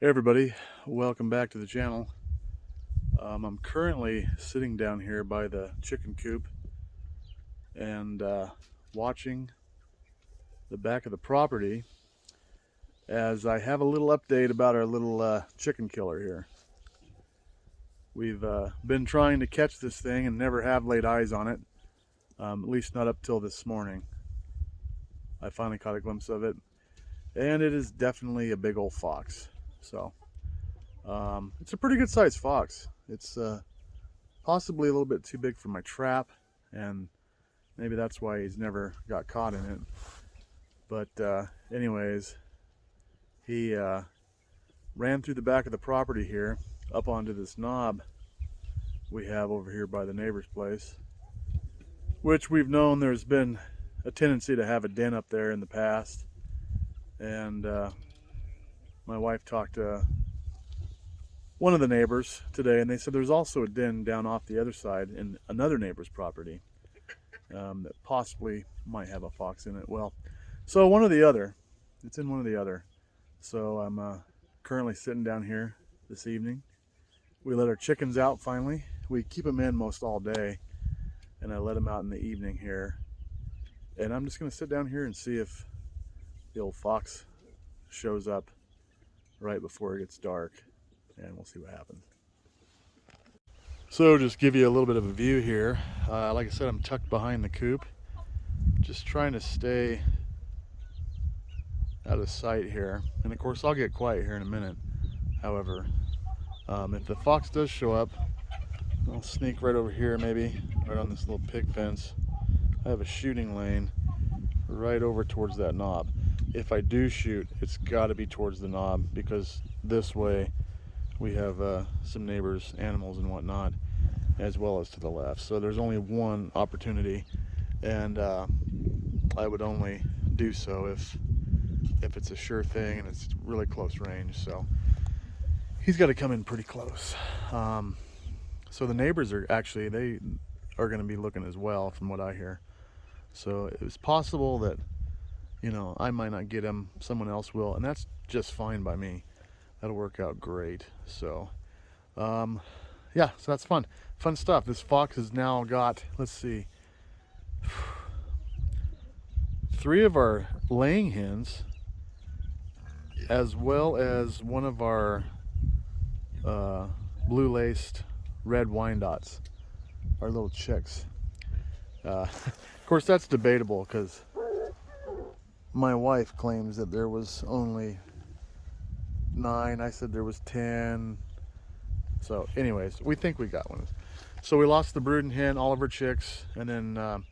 Hey everybody, welcome back to the channel. I'm currently sitting down here by the chicken coop and watching the back of the property as I have a little update about our little chicken killer here. We've been trying to catch this thing and never have laid eyes on it, at least not up till this morning. I finally caught a glimpse of it, and it is definitely a big old fox. So it's a pretty good sized fox. It's possibly a little bit too big for my trap, and maybe that's why he's never got caught in it. But anyways, he ran through the back of the property here up onto this knob we have over here by the neighbor's place, which we've known there's been a tendency to have a den up there in the past. And my wife talked to one of the neighbors today, and they said there's also a den down off the other side in another neighbor's property that possibly might have a fox in it. Well, so one or the other. It's in one or the other. So I'm currently sitting down here this evening. We let our chickens out finally. We keep them in most all day, and I let them out in the evening here. And I'm just going to sit down here and see if the old fox shows up right before it gets dark, and we'll see what happens. So just give you a little bit of a view here. Like I said, I'm tucked behind the coop, just trying to stay out of sight here. And of course I'll get quiet here in a minute. However, if the fox does show up, I'll sneak right over here, maybe right on this little pig fence. I have a shooting lane right over towards that knob. If I do shoot, it's got to be towards the knob, because this way we have some neighbors, animals and whatnot, as well as to the left. So there's only one opportunity, and I would only do so if it's a sure thing and it's really close range. So he's got to come in pretty close. So the neighbors are actually, they are going to be looking as well, from what I hear. So it's possible that, you know, I might not get him, someone else will, and that's just fine by me. That'll work out great. So yeah, so that's fun stuff. This fox has now got, let's see, 3 of our laying hens, as well as one of our blue-laced red Wyandottes, our little chicks. Of course, that's debatable, because my wife claims that there was only 9. I said there was 10. So anyways, we think we got one. So we lost the brooding hen, all of her chicks, and then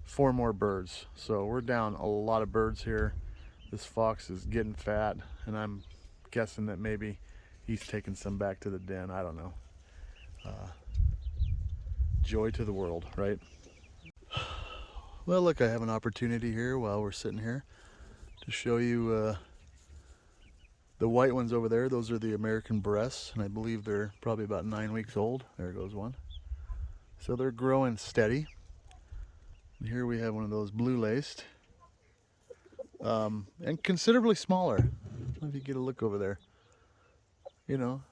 4 more birds. So we're down a lot of birds here. This fox is getting fat, and I'm guessing that maybe he's taking some back to the den. I don't know. Joy to the world, right? Well, look, I have an opportunity here while we're sitting here to show you the white ones over there. Those are the American breasts, and I believe they're probably about 9 weeks old. There goes one. So they're growing steady. And here we have one of those blue-laced, and considerably smaller. I don't know if you get a look over there. You know,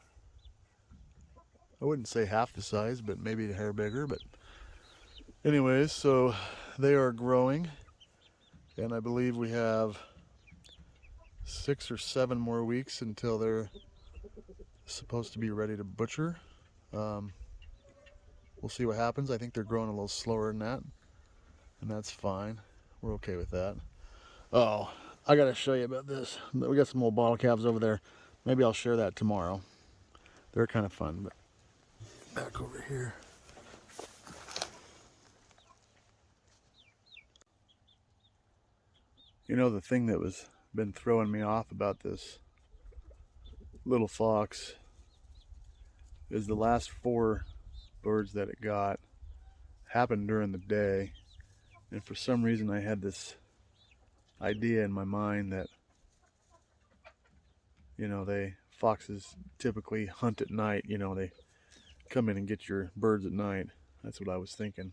I wouldn't say half the size, but maybe a hair bigger. But anyways, so they are growing, and I believe we have 6 or 7 more weeks until they're supposed to be ready to butcher. We'll see what happens. I think they're growing a little slower than that, and that's fine. We're okay with that. Oh, I gotta show you about this. We got some old bottle calves over there. Maybe I'll share that tomorrow. They're kind of fun. But back over here. You know, the thing that was been throwing me off about this little fox is the last 4 birds that it got happened during the day, and for some reason I had this idea in my mind that, you know, foxes typically hunt at night. You know, they come in and get your birds at night. That's what I was thinking.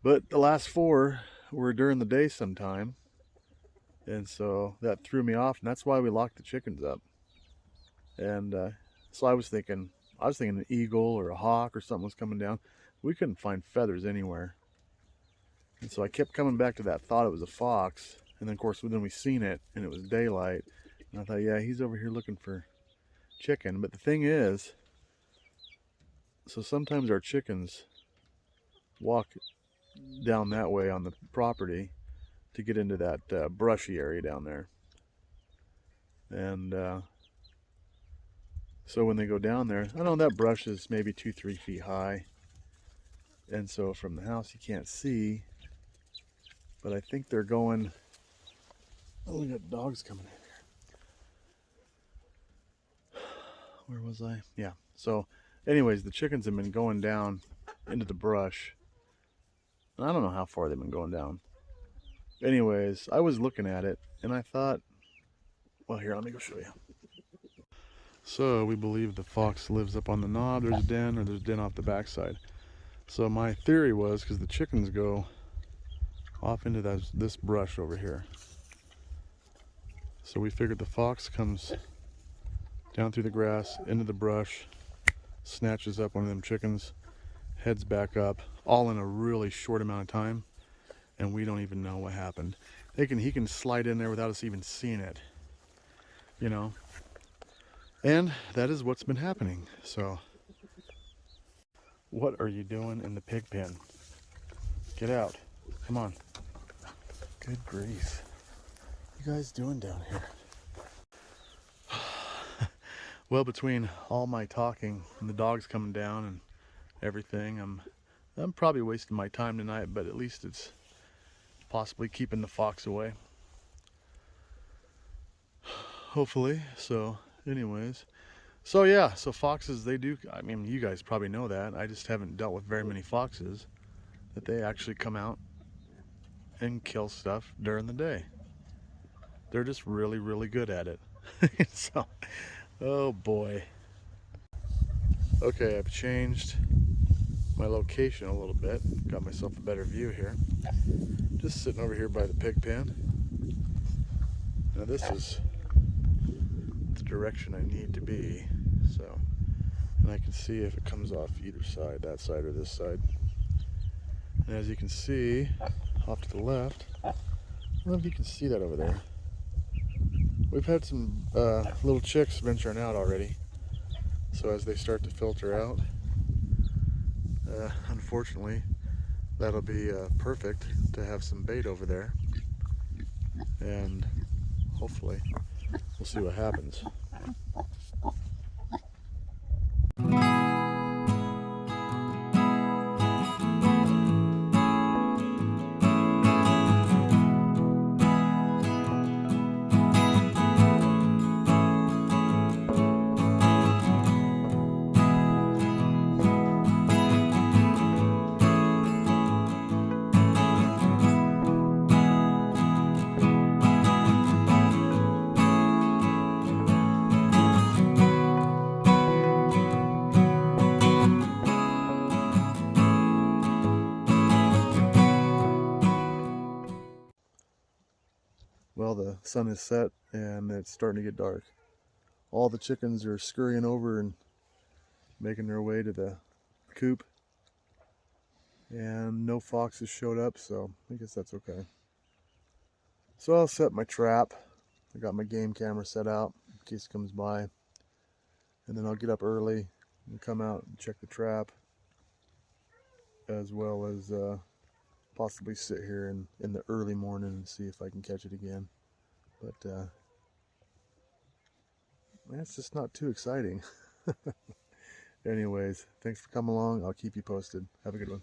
But the last 4 were during the day sometime, and so that threw me off, and that's why we locked the chickens up. And so I was thinking an eagle or a hawk or something was coming down. We couldn't find feathers anywhere. And so I kept coming back to that thought it was a fox. And then, of course, then we seen it, and it was daylight. And I thought, yeah, he's over here looking for chicken. But the thing is, so sometimes our chickens walk down that way on the property to get into that brushy area down there. And so when they go down there, I know that brush is maybe 2-3 feet high. And so from the house you can't see, but I think they're going, oh, we got dogs coming in here. Where was I? Yeah. So anyways, the chickens have been going down into the brush. And I don't know how far they've been going down. Anyways, I was looking at it and I thought, well, here, let me go show you. So we believe the fox lives up on the knob. There's a den, or there's a den off the backside. So my theory was, because the chickens go off into this brush over here. So we figured the fox comes down through the grass, into the brush, snatches up one of them chickens, heads back up, all in a really short amount of time, and we don't even know what happened. He can slide in there without us even seeing it, you know. And that is what's been happening. So, what are you doing in the pig pen? Get out. Come on. Good grief. What are you guys doing down here? Well, between all my talking and the dogs coming down and everything, I'm probably wasting my time tonight, but at least it's possibly keeping the fox away. Hopefully. So anyways, so yeah, so foxes, they do, I mean, you guys probably know that. I just haven't dealt with very many foxes that they actually come out and kill stuff during the day. They're just really, really good at it. So, oh boy. Okay, I've changed my location a little bit. Got myself a better view here. Just sitting over here by the pig pen. Now this is the direction I need to be. So, and I can see if it comes off either side, that side or this side. And as you can see, off to the left, I don't know if you can see that over there. We've had some little chicks venturing out already. So as they start to filter out, unfortunately, that'll be perfect to have some bait over there. And hopefully, we'll see what happens. Well, the sun is set and it's starting to get dark. All the chickens are scurrying over and making their way to the coop. And no foxes showed up, so I guess that's okay. So I'll set my trap. I got my game camera set out in case it comes by. And then I'll get up early and come out and check the trap, as well as possibly sit here in the early morning and see if I can catch it again. But it's just not too exciting. Anyways, thanks for coming along. I'll keep you posted. Have a good one.